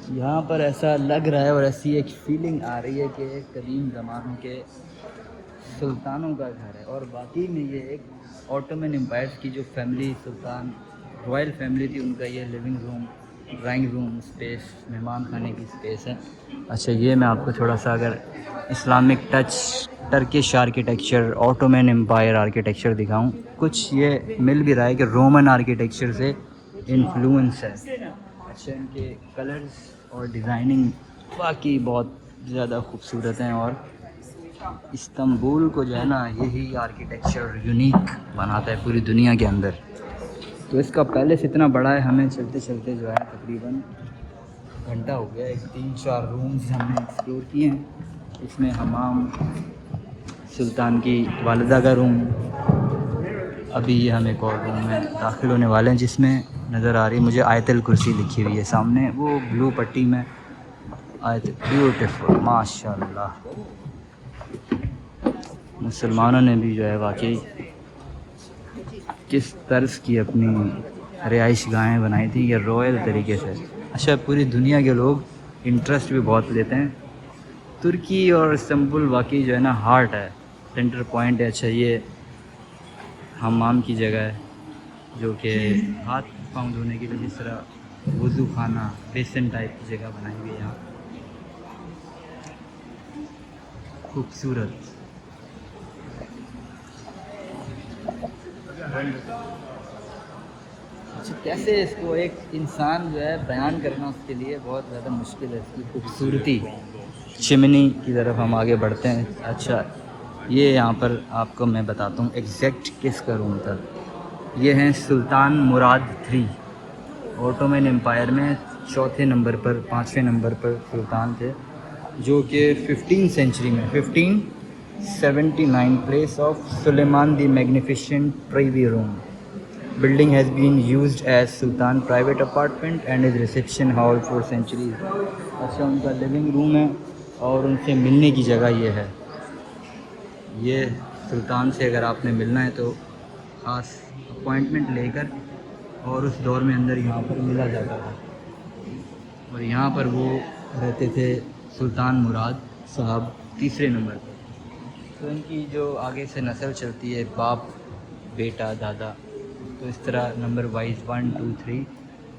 یہاں پر ایسا لگ رہا ہے اور ایسی ایک فیلنگ آ رہی ہے کہ قدیم زمانوں کے سلطانوں کا گھر ہے، اور باقی میں یہ ایک آٹومن امپائرس کی جو فیملی سلطان رائل فیملی تھی ان کا یہ living room, drawing room space, مہمان خانے کی اسپیس ہے۔ اچھا یہ میں آپ کو تھوڑا سا اگر Islamic touch, Turkish architecture, Ottoman empire architecture دکھاؤں، کچھ یہ مل بھی رہا ہے کہ رومن آرکیٹیکچر سے انفلوئنس ہے۔ اچھا ان کے کلرز اور ڈیزائننگ واقعی بہت زیادہ خوبصورت ہیں، اور استنبول کو جو ہے نا یہی آرکیٹیکچر یونیک بناتا ہے پوری دنیا کے اندر۔ تو اس کا پیلس اتنا بڑا ہے، ہمیں چلتے چلتے جو ہے تقریباً گھنٹہ ہو گیا، 3-4 رومز ہم نے ایکسپلور کیے ہیں۔ اس میں حمام، سلطان کی والدہ کا روم، ابھی یہ ہم ایک اور روم میں داخل ہونے والے ہیں جس میں نظر آ رہی مجھے آیت الکرسی لکھی ہوئی ہے سامنے، وہ بلو پٹی میں آیت، بیوٹیفل ماشاء اللہ۔ مسلمانوں نے بھی جو ہے واقعی کس طرز کی اپنی رہائش گاہیں بنائی تھیں، یہ رائل طریقے سے۔ اچھا پوری دنیا کے لوگ انٹرسٹ بھی بہت لیتے ہیں ترکی، اور استنبول واقعی جو ہے نا ہارٹ ہے، سینٹر پوائنٹ ہے۔ اچھا یہ حمام کی جگہ ہے جو کہ ہاتھ پاؤں دھونے کے لیے، جس طرح وضو خانہ بیسن ٹائپ کی جگہ بنائی ہوئی ہے یہاں، خوبصورت۔ اچھا کیسے اس کو ایک انسان جو ہے بیان کرنا اس کے لیے بہت زیادہ مشکل ہے، اس کی خوبصورتی۔ چمنی کی طرف ہم آگے بڑھتے ہیں۔ اچھا یہ یہاں پر آپ کو میں بتاتا ہوں ایگزیکٹ کس کا روم تھا۔ یہ ہیں سلطان مراد 3، آٹومن امپائر میں 4تھے نمبر پر، 5ویں نمبر پر سلطان تھے، جو کہ 15 سینچری میں 1579 palace of Suleiman the Magnificent privy room building has been used as Sultan private apartment and his reception hall for centuries۔ اچھا ان کا لیونگ روم ہے اور ان سے ملنے کی جگہ یہ ہے۔ یہ سلطان سے اگر آپ نے ملنا ہے تو خاص اپوائنٹمنٹ لے کر، اور اس دور میں اندر یہاں پر ملا جاتا تھا، اور یہاں پر وہ رہتے تھے سلطان مراد صاحب 3 نمبر پر۔ تو ان کی جو آگے سے نسل چلتی ہے، باپ، بیٹا، دادا، تو اس طرح نمبر وائز 1 2 3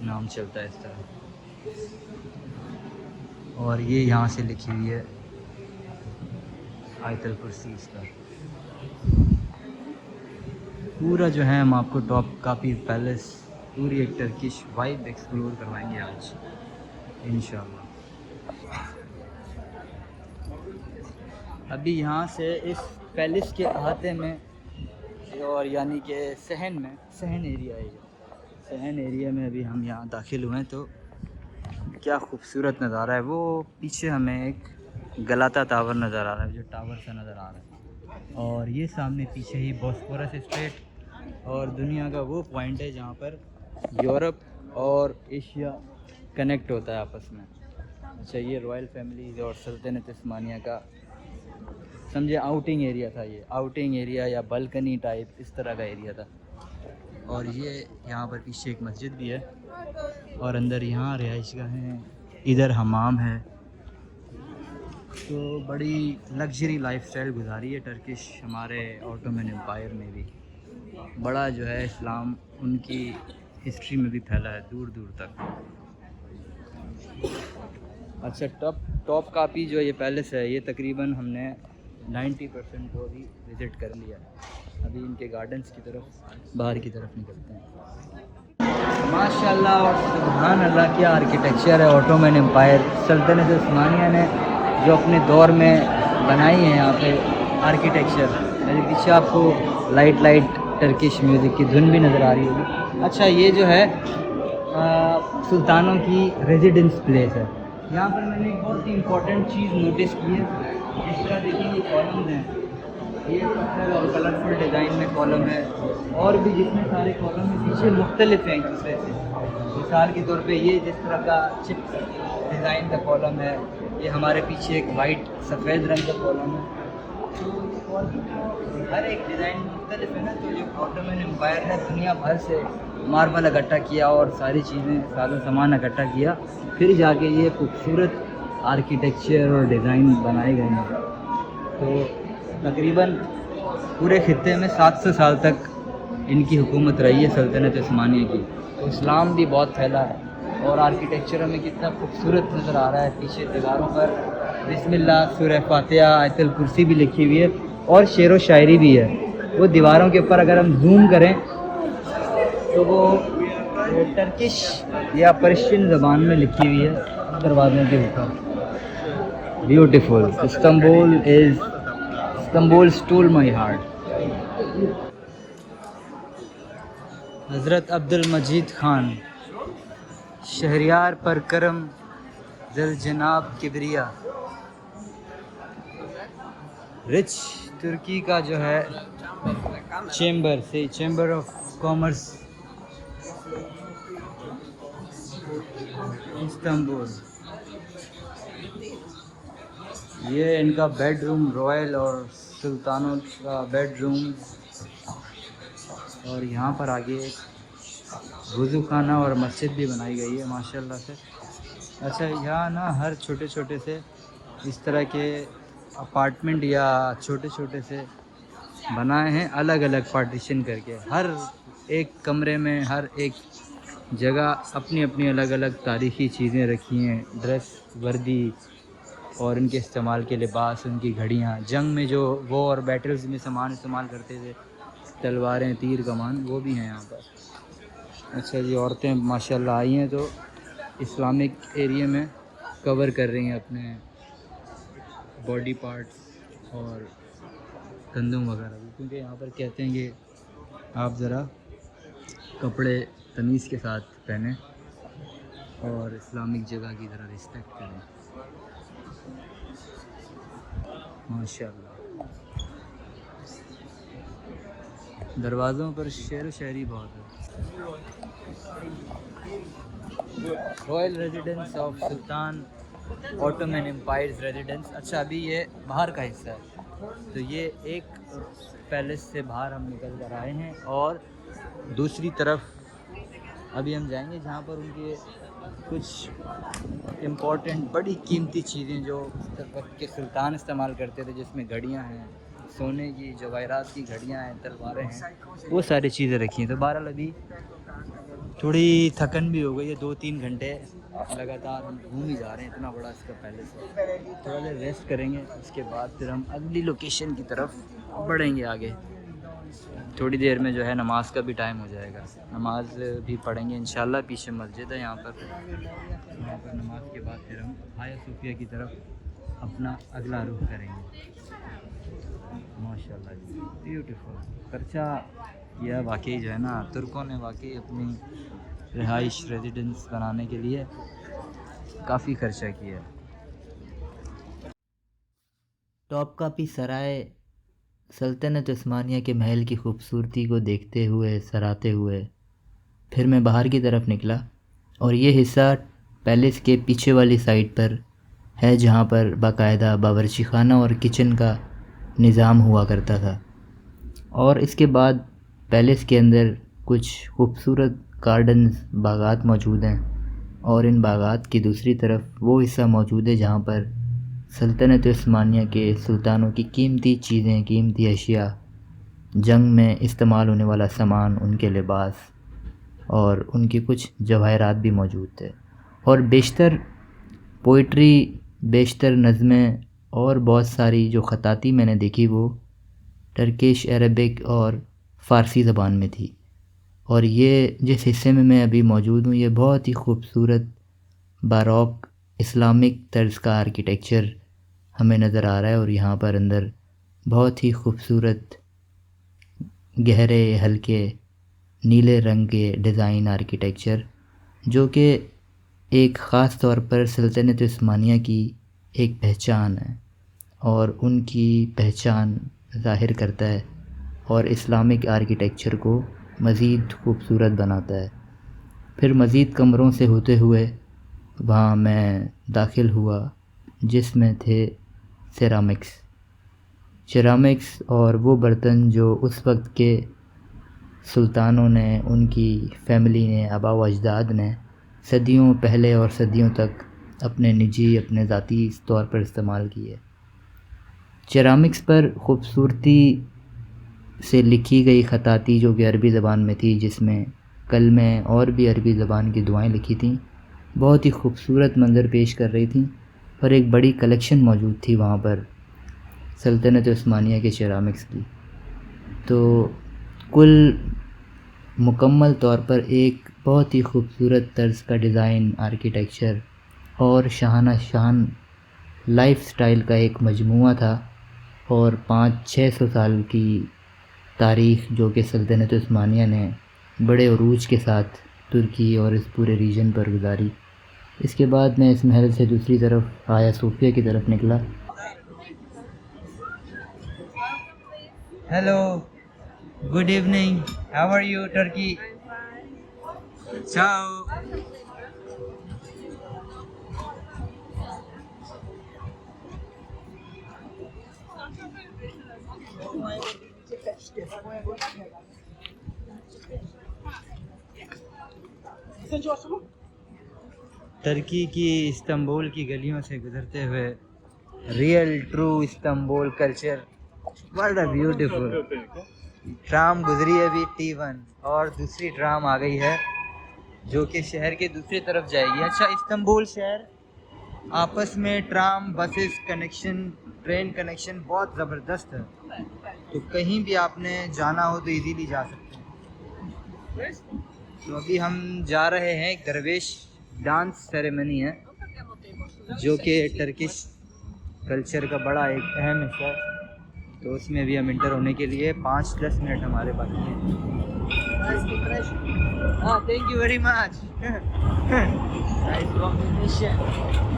نام چلتا ہے اس طرح۔ اور یہ یہاں سے لکھی ہوئی ہے آیت الکرسی اس پر۔ پورا جو ہے ہم آپ کو ٹاپ کاپی پیلس، پوری ایک ٹرکش وائب ایکسپلور کروائیں گے آج انشاءاللہ۔ ابھی یہاں سے اس پیلس کے احاطے میں، اور یعنی کہ صحن میں، صحن ایریا ہے یہ، صحن ایریا میں ابھی ہم یہاں داخل ہوئے ہیں، تو کیا خوبصورت نظارہ ہے۔ وہ پیچھے ہمیں ایک گلاتا ٹاور نظر آ رہا ہے، جو ٹاور سا نظر آ رہا ہے، اور یہ سامنے پیچھے ہی بوسفورس اسٹریٹ، اور دنیا کا وہ پوائنٹ ہے جہاں پر یورپ اور ایشیا کنیکٹ ہوتا ہے آپس میں۔ اچھا یہ رائل فیملیز اور سلطنت عثمانیہ کا سمجھے آؤٹنگ ایریا تھا، یہ آؤٹنگ ایریا یا بلکنی ٹائپ اس طرح کا ایریا تھا۔ اور یہ یہاں پر پیچھے ایک مسجد بھی ہے، اور اندر یہاں رہائش گاہیں ہیں، ادھر حمام ہے۔ تو بڑی لگژری لائف سٹائل گزاری ہے ٹرکش ہمارے آٹومن امپائر میں بھی۔ بڑا جو ہے اسلام ان کی ہسٹری میں بھی پھیلا ہے دور دور تک۔ اچھا ٹاپ کاپی جو یہ پیلس ہے، یہ تقریباً ہم نے 90% کو بھی وزٹ کر لیا ہے۔ ابھی ان کے گارڈنز کی طرف، باہر کی طرف نکلتے ہیں۔ ماشاءاللہ اور سبحان اللہ کیا آرکیٹیکچر ہے آٹومن امپائر، سلطنت عثمانیہ نے جو اپنے دور میں بنائی ہے یہاں پہ آرکیٹیکچر۔ میرے پیچھے آپ کو لائٹ ٹرکش میوزک کی دھن بھی نظر آ رہی ہوگی۔ اچھا یہ جو ہے سلطانوں کی ریزیڈنس پلیس ہے۔ یہاں پر میں نے ایک بہت ہی امپورٹنٹ چیز نوٹس کی ہے، جس طرح دیکھیے یہ کالمز ہیں، یہ پتھر اور کلرفل ڈیزائن میں کالم ہے، اور بھی جتنے سارے کالم ہیں پیچھے مختلف ہیں ایک دوسرے سے۔ مثال کے طور پہ یہ جس طرح کا چپ ڈیزائن کا کالم ہے، یہ ہمارے پیچھے ایک وائٹ سفید رنگ کا کالم ہے۔ ہر ایک ڈیزائن مختلف ہے نا، تو جو آٹومن امپائر نے دنیا بھر سے ماربل اکٹھا کیا اور ساری چیزیں سازو سامان اکٹھا کیا، پھر جا کے یہ خوبصورت آرکیٹیکچر اور ڈیزائن بنائے گئے ہیں. تو تقریباً پورے خطے میں 700 سال تک ان کی حکومت رہی ہے سلطنت عثمانیہ کی. تو اسلام بھی بہت پھیلا ہے اور آرکیٹیکچر میں کتنا خوبصورت نظر آ رہا ہے. پیچھے دیواروں پر بسم اللہ، سورہ فاتحہ، آیت الکرسی بھی لکھی ہوئی ہے اور شعر و شاعری بھی ہے. وہ دیواروں کے اوپر اگر ہم زوم کریں تو وہ ٹرکش یا پرشین زبان میں لکھی ہوئی ہے دروازوں کے اوپر. Beautiful. Istanbul stole my heart. حضرت عبد المجید خان، شہریار پر کرم ذل جناب کبریا. رچ ترکی کا جو ہے چیمبر آف کامرس استنبول. یہ ان کا بیڈ روم، رائل اور سلطانوں کا بیڈ روم. اور یہاں پر آگے ایک وضو خانہ اور مسجد بھی بنائی گئی ہے ماشاءاللہ سے. اچھا، یہاں نا ہر چھوٹے چھوٹے سے اس طرح کے اپارٹمنٹ یا چھوٹے چھوٹے سے بنائے ہیں الگ الگ پارٹیشن کر کے. ہر ایک کمرے میں، ہر ایک جگہ اپنی اپنی الگ الگ تاریخی چیزیں رکھی ہیں. ڈریس، وردی اور ان کے استعمال کے لباس، ان کی گھڑیاں، جنگ میں جو وہ اور بیٹلز میں سامان استعمال کرتے تھے، تلواریں، تیر کمان، وہ بھی ہیں یہاں پر. اچھا جی، عورتیں ماشاءاللہ آئی ہیں تو اسلامک ایریے میں کور کر رہی ہیں اپنے باڈی پارٹس اور گندم وغیرہ بھی، کیونکہ یہاں پر کہتے ہیں کہ آپ ذرا کپڑے تمیز کے ساتھ پہنیں اور اسلامک جگہ کی ذرا رسپیکٹ کریں. ماشاءاللہ. دروازوں پر شعر و شاعری بہت ہے. Royal residence of sultan Ottoman empires residence. اچھا، ابھی یہ باہر کا حصہ ہے، تو یہ ایک پیلس سے باہر ہم نکل کر آئے ہیں اور دوسری طرف ابھی ہم جائیں گے جہاں پر ان کے کچھ امپورٹنٹ بڑی قیمتی چیزیں جو اس وقت کے سلطان استعمال کرتے تھے، جس میں گھڑیاں ہیں، سونے کی جواہرات کی گھڑیاں ہیں، تلواریں ہیں، وہ ساری چیزیں رکھی ہیں. تو بہرحال ابھی تھوڑی تھکن بھی ہو گئی ہے، 2-3 گھنٹے لگاتار ہم گھوم ہی جا رہے ہیں، اتنا بڑا اس کا پیلس ہے. تھوڑا دیر ریسٹ کریں گے، اس کے بعد پھر ہم اگلی لوکیشن کی طرف بڑھیں گے آگے. تھوڑی دیر میں جو ہے نماز کا بھی ٹائم ہو جائے گا، نماز بھی پڑھیں گے انشاءاللہ. پیچھے مسجد ہے یہاں پر نماز کے بعد پھر ہم ہایا صوفیہ کی طرف اپنا اگلا رخ کریں گے. ماشاءاللہ جی، بیوٹیفل. خرچہ کیا واقعی جو ہے نا، ترکوں نے واقعی اپنی رہائش ریزیڈنس بنانے کے لیے کافی خرچہ کیا ہے. ٹاپ کاپی سرائے سلطنت عثمانیہ کے محل کی خوبصورتی کو دیکھتے ہوئے، سراہتے ہوئے پھر میں باہر کی طرف نکلا. اور یہ حصہ پیلس کے پیچھے والی سائڈ پر ہے جہاں پر باقاعدہ باورچی خانہ اور کچن کا نظام ہوا کرتا تھا. اور اس کے بعد پیلس کے اندر کچھ خوبصورت گارڈنز، باغات موجود ہیں. اور ان باغات کی دوسری طرف وہ حصہ موجود ہے جہاں پر سلطنت عثمانیہ کے سلطانوں کی قیمتی چیزیں، قیمتی اشیاء، جنگ میں استعمال ہونے والا سامان، ان کے لباس اور ان کی کچھ جواہرات بھی موجود تھے. اور بیشتر پوئٹری، بیشتر نظمیں اور بہت ساری جو خطاطی میں نے دیکھی وہ ٹرکش، عربک اور فارسی زبان میں تھی. اور یہ جس حصے میں میں ابھی موجود ہوں، یہ بہت ہی خوبصورت باروک اسلامک طرز کا آرکیٹیکچر ہمیں نظر آ رہا ہے. اور یہاں پر اندر بہت ہی خوبصورت گہرے ہلکے نیلے رنگ کے ڈیزائن آرکیٹیکچر، جو کہ ایک خاص طور پر سلطنت عثمانیہ کی ایک پہچان ہے اور ان کی پہچان ظاہر کرتا ہے اور اسلامک آرکیٹیکچر کو مزید خوبصورت بناتا ہے. پھر مزید کمروں سے ہوتے ہوئے وہاں میں داخل ہوا جس میں تھے سیرامکس، سیرامکس اور وہ برتن جو اس وقت کے سلطانوں نے، ان کی فیملی نے، آباء و اجداد نے صدیوں پہلے اور صدیوں تک اپنے نجی، اپنے ذاتی طور پر استعمال کیے۔ سیرامکس پر خوبصورتی سے لکھی گئی خطاطی جو کہ عربی زبان میں تھی، جس میں کلمے اور بھی عربی زبان کی دعائیں لکھی تھیں، بہت ہی خوبصورت منظر پیش کر رہی تھیں، اور ایک بڑی کلیکشن موجود تھی وہاں پر سلطنت عثمانیہ کے سیرامکس کی۔ تو کل مکمل طور پر ایک بہت ہی خوبصورت طرز کا ڈیزائن، آرکیٹیکچر اور شاہانہ شان لائف سٹائل کا ایک مجموعہ تھا، اور 500-600 سال کی تاریخ جو کہ سلطنت عثمانیہ نے بڑے عروج کے ساتھ ترکی اور اس پورے ریجن پر گزاری۔ اس کے بعد میں اس محل سے دوسری طرف آیا صوفیہ کی طرف نکلا۔ Hello, good evening, how are you Turkey? چاؤ۔ ترکی کی استنبول کی گلیوں سے گزرتے ہوئے real true Istanbul culture, what a beautiful. Tram گزری ہے ابھی T1 اور دوسری ٹرام آ گئی ہے جو کہ شہر کے دوسری طرف جائے گی۔ اچھا، استنبول شہر آپس میں tram, buses connection, train connection بہت زبردست ہے، تو کہیں بھی آپ نے جانا ہو تو ایزیلی جا سکتے ہیں۔ تو ابھی ہم جا رہے ہیں، ایک درویش ڈانس سیریمنی ہے جو کہ ٹرکش کلچر کا بڑا ایک اہم حصہ ہے، تو اس میں بھی ہم انٹر ہونے کے لیے 5-10 منٹ ہمارے باقی ہیں۔ Thank you very much, nice combination.